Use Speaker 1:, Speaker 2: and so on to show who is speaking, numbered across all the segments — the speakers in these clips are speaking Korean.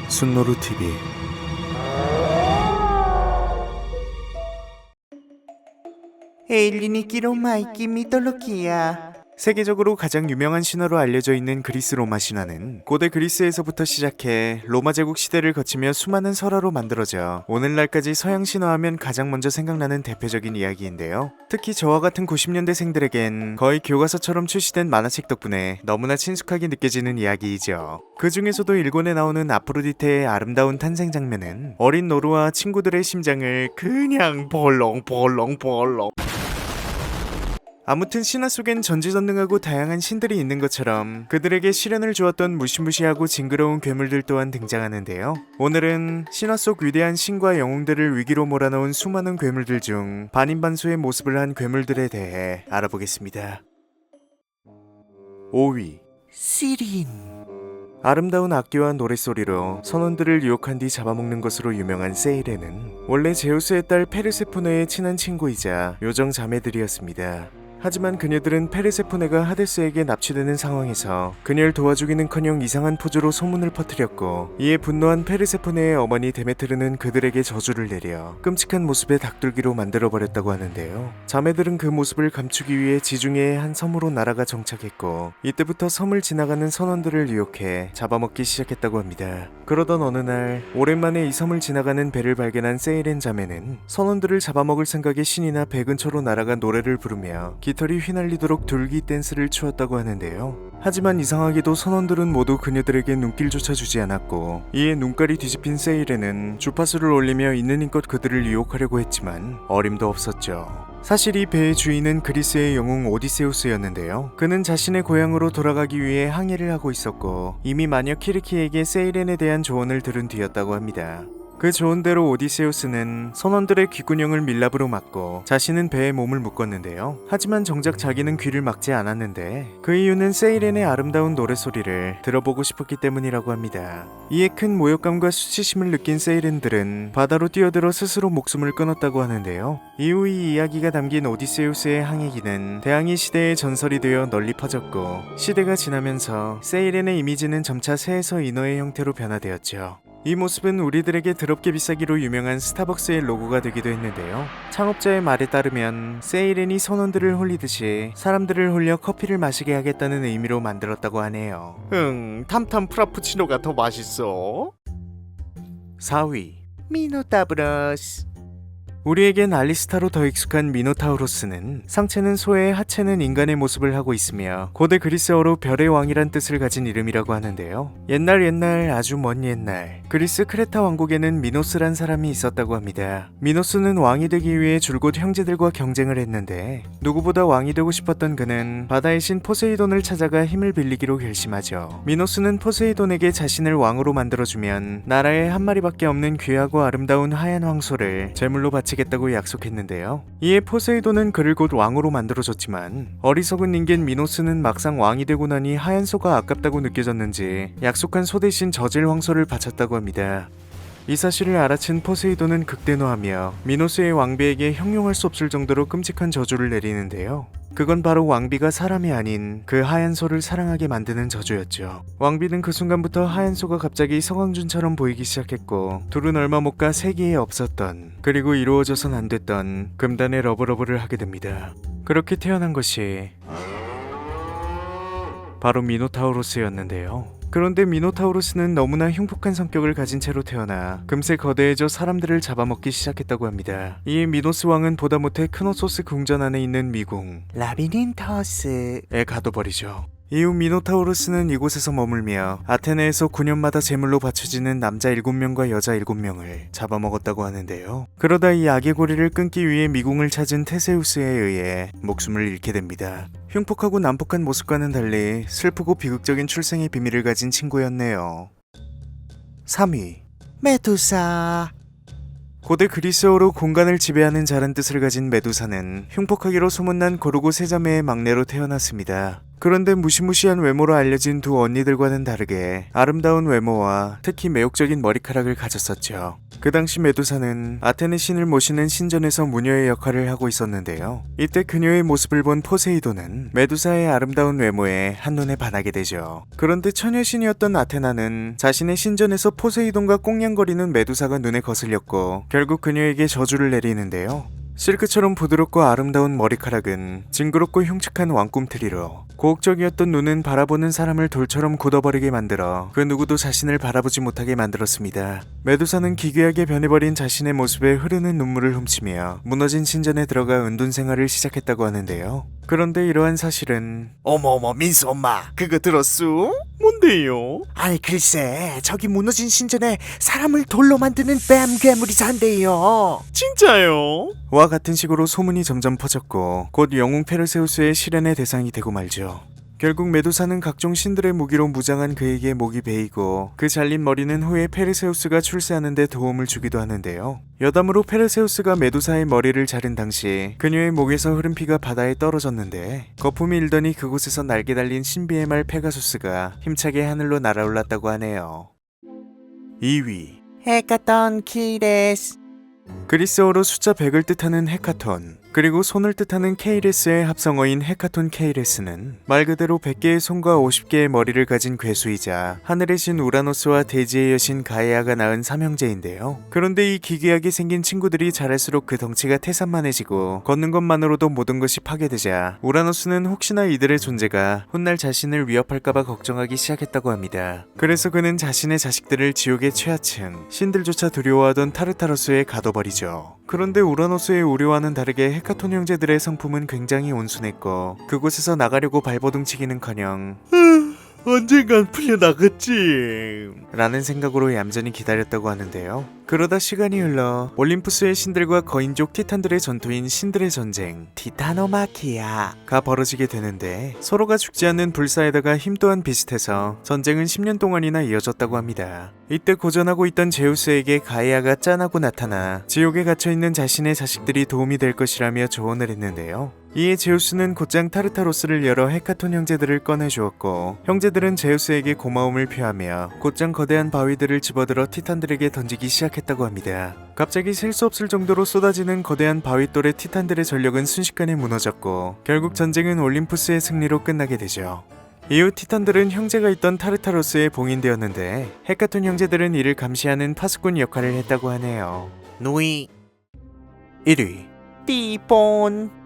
Speaker 1: 순노루 TV.
Speaker 2: 엘리니키로 마이키 미톨로기야.
Speaker 1: 세계적으로 가장 유명한 신화로 알려져 있는 그리스 로마 신화는 고대 그리스에서부터 시작해 로마 제국 시대를 거치며 수많은 설화로 만들어져 오늘날까지 서양 신화하면 가장 먼저 생각나는 대표적인 이야기인데요. 특히 저와 같은 90년대생들에겐 거의 교과서처럼 출시된 만화책 덕분에 너무나 친숙하게 느껴지는 이야기이죠. 그 중에서도 일본에 나오는 아프로디테의 아름다운 탄생 장면은 어린 노루와 친구들의 심장을 그냥 벌렁벌렁벌렁. 아무튼 신화 속엔 전지전능하고 다양한 신들이 있는 것처럼 그들에게 시련을 주었던 무시무시하고 징그러운 괴물들 또한 등장하는데요. 오늘은 신화 속 위대한 신과 영웅들을 위기로 몰아넣은 수많은 괴물들 중 반인반수의 모습을 한 괴물들에 대해 알아보겠습니다. 5위
Speaker 2: 시린.
Speaker 1: 아름다운 악기와 노랫소리로 선원들을 유혹한 뒤 잡아먹는 것으로 유명한 세이렌은 원래 제우스의 딸 페르세포네의 친한 친구이자 요정 자매들이었습니다. 하지만 그녀들은 페르세포네가 하데스에게 납치되는 상황에서 그녀를 도와주기는커녕 이상한 포즈로 소문을 퍼뜨렸고, 이에 분노한 페르세포네의 어머니 데메트르는 그들에게 저주를 내려 끔찍한 모습의 닭둘기로 만들어버렸다고 하는데요. 자매들은 그 모습을 감추기 위해 지중해의 한 섬으로 날아가 정착했고, 이때부터 섬을 지나가는 선원들을 유혹해 잡아먹기 시작했다고 합니다. 그러던 어느 날 오랜만에 이 섬을 지나가는 배를 발견한 세이렌 자매는 선원들을 잡아먹을 생각에 신이나 배 근처로 날아가 노래를 부르며 깃털이 휘날리도록 둘기 댄스를 추었다고 하는데요. 하지만 이상하게도 선원들은 모두 그녀들에게 눈길조차 주지 않았고, 이에 눈깔이 뒤집힌 세이렌은 주파수를 올리며 있는 힘껏 그들을 유혹하려고 했지만 어림도 없었죠. 사실 이 배의 주인은 그리스의 영웅 오디세우스였는데요. 그는 자신의 고향으로 돌아가기 위해 항해를 하고 있었고, 이미 마녀 키르키에게 세이렌에 대한 조언을 들은 뒤였다고 합니다. 그 조언대로 오디세우스는 선원들의 귓구녕을 밀랍으로 막고 자신은 배에 몸을 묶었는데요. 하지만 정작 자기는 귀를 막지 않았는데 그 이유는 세이렌의 아름다운 노래소리를 들어보고 싶었기 때문이라고 합니다. 이에 큰 모욕감과 수치심을 느낀 세이렌들은 바다로 뛰어들어 스스로 목숨을 끊었다고 하는데요. 이후 이 이야기가 담긴 오디세우스의 항해기는 대항해 시대의 전설이 되어 널리 퍼졌고, 시대가 지나면서 세이렌의 이미지는 점차 새에서 인어의 형태로 변화되었죠. 이 모습은 우리들에게 더럽게 비싸기로 유명한 스타벅스의 로고가 되기도 했는데요. 창업자의 말에 따르면 세이렌이 선원들을 홀리듯이 사람들을 홀려 커피를 마시게 하겠다는 의미로 만들었다고 하네요. 탐탐 프라푸치노가 더 맛있어. 4위
Speaker 2: 미노타브러스.
Speaker 1: 우리에겐 알리스타로 더 익숙한 미노타우로스는 상체는 소의, 하체는 인간의 모습을 하고 있으며 고대 그리스어로 별의 왕이란 뜻을 가진 이름이라고 하는데요. 옛날 아주 먼 옛날 그리스 크레타 왕국에는 미노스란 사람이 있었다고 합니다. 미노스는 왕이 되기 위해 줄곧 형제들과 경쟁을 했는데 누구보다 왕이 되고 싶었던 그는 바다의 신 포세이돈을 찾아가 힘을 빌리기로 결심하죠. 미노스는 포세이돈에게 자신을 왕으로 만들어주면 나라에 한 마리밖에 없는 귀하고 아름다운 하얀 황소를 제물로 바치겠다고 약속했는데요. 이에 포세이돈은 그를 곧 왕으로 만들어줬지만 어리석은 인간 미노스는 막상 왕이 되고 나니 하얀 소가 아깝다고 느껴졌는지 약속한 소 대신 저질 황소를 바쳤다고 합니다. 이 사실을 알아챈 포세이돈은 극대노하며 미노스의 왕비에게 형용할 수 없을 정도로 끔찍한 저주를 내리는데요. 그건 바로 왕비가 사람이 아닌 그 하얀 소를 사랑하게 만드는 저주였죠. 왕비는 그 순간부터 하얀 소가 갑자기 서광준처럼 보이기 시작했고, 둘은 얼마 못 가 세계에 없었던, 그리고 이루어져선 안 됐던 금단의 러브러브를 하게 됩니다. 그렇게 태어난 것이 바로 미노타우로스였는데요. 그런데 미노타우로스는 너무나 흉폭한 성격을 가진 채로 태어나 금세 거대해져 사람들을 잡아먹기 시작했다고 합니다. 이에 미노스 왕은 보다 못해 크노소스 궁전 안에 있는 미궁
Speaker 2: 라비닌터스에
Speaker 1: 가둬버리죠. 이후 미노타우로스는 이곳에서 머물며 아테네에서 9년마다 제물로 바쳐지는 남자 7명과 여자 7명을 잡아먹었다고 하는데요. 그러다 이 악의 고리를 끊기 위해 미궁을 찾은 테세우스에 의해 목숨을 잃게 됩니다. 흉폭하고 난폭한 모습과는 달리 슬프고 비극적인 출생의 비밀을 가진 친구였네요. 3위
Speaker 2: 메두사.
Speaker 1: 고대 그리스어로 공간을 지배하는 자란 뜻을 가진 메두사는 흉폭하기로 소문난 고르고 세자매의 막내로 태어났습니다. 그런데 무시무시한 외모로 알려진 두 언니들과는 다르게 아름다운 외모와 특히 매혹적인 머리카락을 가졌었죠. 그 당시 메두사는 아테네 신을 모시는 신전에서 무녀의 역할을 하고 있었는데요. 이때 그녀의 모습을 본 포세이돈은 메두사의 아름다운 외모에 한눈에 반하게 되죠. 그런데 처녀신이었던 아테나는 자신의 신전에서 포세이돈과 꽁냥거리는 메두사가 눈에 거슬렸고 결국 그녀에게 저주를 내리는데요. 실크처럼 부드럽고 아름다운 머리카락은 징그럽고 흉측한 왕꿈틀이로 고혹적이었던 눈은 바라보는 사람을 돌처럼 굳어버리게 만들어 그 누구도 자신을 바라보지 못하게 만들었습니다. 메두사는 기괴하게 변해버린 자신의 모습에 흐르는 눈물을 훔치며 무너진 신전에 들어가 은둔 생활을 시작했다고 하는데요. 그런데 이러한 사실은
Speaker 2: 어머어머 민수 엄마 그거 들었어?
Speaker 1: 뭔데요?
Speaker 2: 아니 글쎄 저기 무너진 신전에 사람을 돌로 만드는 뱀 괴물이 산대요.
Speaker 1: 진짜요? 와 같은 식으로 소문이 점점 퍼졌고 곧 영웅 페르세우스의 실현의 대상이 되고 말죠. 결국 메두사는 각종 신들의 무기로 무장한 그에게 목이 베이고 그 잘린 머리는 후에 페르세우스가 출세하는 데 도움을 주기도 하는데요. 여담으로 페르세우스가 메두사의 머리를 자른 당시 그녀의 목에서 흐른 피가 바다에 떨어졌는데 거품이 일더니 그곳에서 날개 달린 신비의 말 페가수스가 힘차게 하늘로 날아올랐다고 하네요. 2위
Speaker 2: 헤카톤 키레스.
Speaker 1: 그리스어로 숫자 100을 뜻하는 헤카톤, 그리고 손을 뜻하는 케이레스의 합성어인 헤카톤 케이레스는 말 그대로 100개의 손과 50개의 머리를 가진 괴수이자 하늘의 신 우라노스와 대지의 여신 가이아가 낳은 삼형제인데요. 그런데 이 기괴하게 생긴 친구들이 자랄수록 그 덩치가 태산만해지고 걷는 것만으로도 모든 것이 파괴되자 우라노스는 혹시나 이들의 존재가 훗날 자신을 위협할까봐 걱정하기 시작했다고 합니다. 그래서 그는 자신의 자식들을 지옥의 최하층, 신들조차 두려워하던 타르타로스에 가둬버리죠. 그런데 우라노스의 우려와는 다르게 헤카톤 형제들의 성품은 굉장히 온순했고 그곳에서 나가려고 발버둥치기는커녕 언젠간 풀려나겠지 라는 생각으로 얌전히 기다렸다고 하는데요. 그러다 시간이 흘러 올림푸스의 신들과 거인족 티탄들의 전투인 신들의 전쟁 티타노마키아가 벌어지게 되는데 서로가 죽지 않는 불사에다가 힘 또한 비슷해서 전쟁은 10년 동안이나 이어졌다고 합니다. 이때 고전하고 있던 제우스에게 가이아가 짠하고 나타나 지옥에 갇혀있는 자신의 자식들이 도움이 될 것이라며 조언을 했는데요. 이에 제우스는 곧장 타르타로스를 열어 헤카톤 형제들을 꺼내주었고 형제들은 제우스에게 고마움을 표하며 곧장 거대한 바위들을 집어들어 티탄들에게 던지기 시작했다고 합니다. 갑자기 셀 수 없을 정도로 쏟아지는 거대한 바위돌의 티탄들의 전력은 순식간에 무너졌고 결국 전쟁은 올림푸스의 승리로 끝나게 되죠. 이후 티탄들은 형제가 있던 타르타로스에 봉인되었는데 헤카톤 형제들은 이를 감시하는 파수꾼 역할을 했다고 하네요.
Speaker 2: 누이
Speaker 1: 1위
Speaker 2: 띠폰.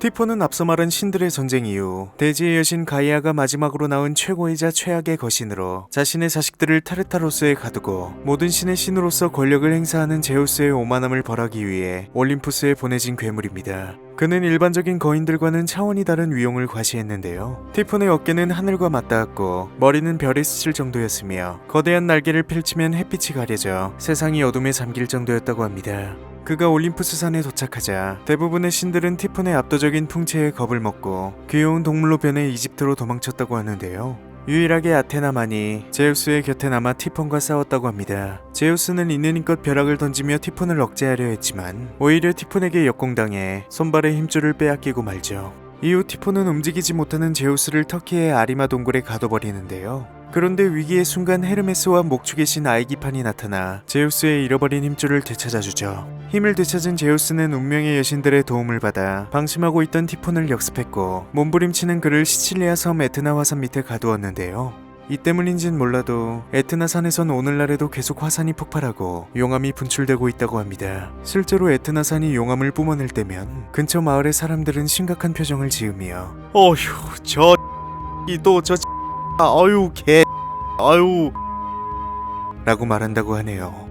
Speaker 1: 티폰은 앞서 말한 신들의 전쟁 이후 대지의 여신 가이아가 마지막으로 낳은 최고이자 최악의 거신으로 자신의 자식들을 타르타로스에 가두고 모든 신의 신으로서 권력을 행사하는 제우스의 오만함을 벌하기 위해 올림푸스에 보내진 괴물입니다. 그는 일반적인 거인들과는 차원이 다른 위용을 과시했는데요. 티폰의 어깨는 하늘과 맞닿았고 머리는 별에 스칠 정도였으며 거대한 날개를 펼치면 햇빛이 가려져 세상이 어둠에 잠길 정도였다고 합니다. 그가 올림푸스 산에 도착하자 대부분의 신들은 티폰의 압도적인 풍채에 겁을 먹고 귀여운 동물로 변해 이집트로 도망쳤다고 하는데요. 유일하게 아테나만이 제우스의 곁에 남아 티폰과 싸웠다고 합니다. 제우스는 있는 힘껏 벼락을 던지며 티폰을 억제하려 했지만 오히려 티폰에게 역공당해 손발의 힘줄을 빼앗기고 말죠. 이후 티폰은 움직이지 못하는 제우스를 터키의 아리마 동굴에 가둬버리는데요. 그런데 위기의 순간 헤르메스와 목축의 신 아이기판이 나타나 제우스의 잃어버린 힘줄을 되찾아주죠. 힘을 되찾은 제우스는 운명의 여신들의 도움을 받아 방심하고 있던 티폰을 역습했고 몸부림치는 그를 시칠리아 섬 에트나 화산 밑에 가두었는데요. 이 때문인진 몰라도 에트나 산에선 오늘날에도 계속 화산이 폭발하고 용암이 분출되고 있다고 합니다. 실제로 에트나 산이 용암을 뿜어낼 때면 근처 마을의 사람들은 심각한 표정을 지으며
Speaker 2: 어휴 저 개 아유
Speaker 1: 라고 말한다고 하네요.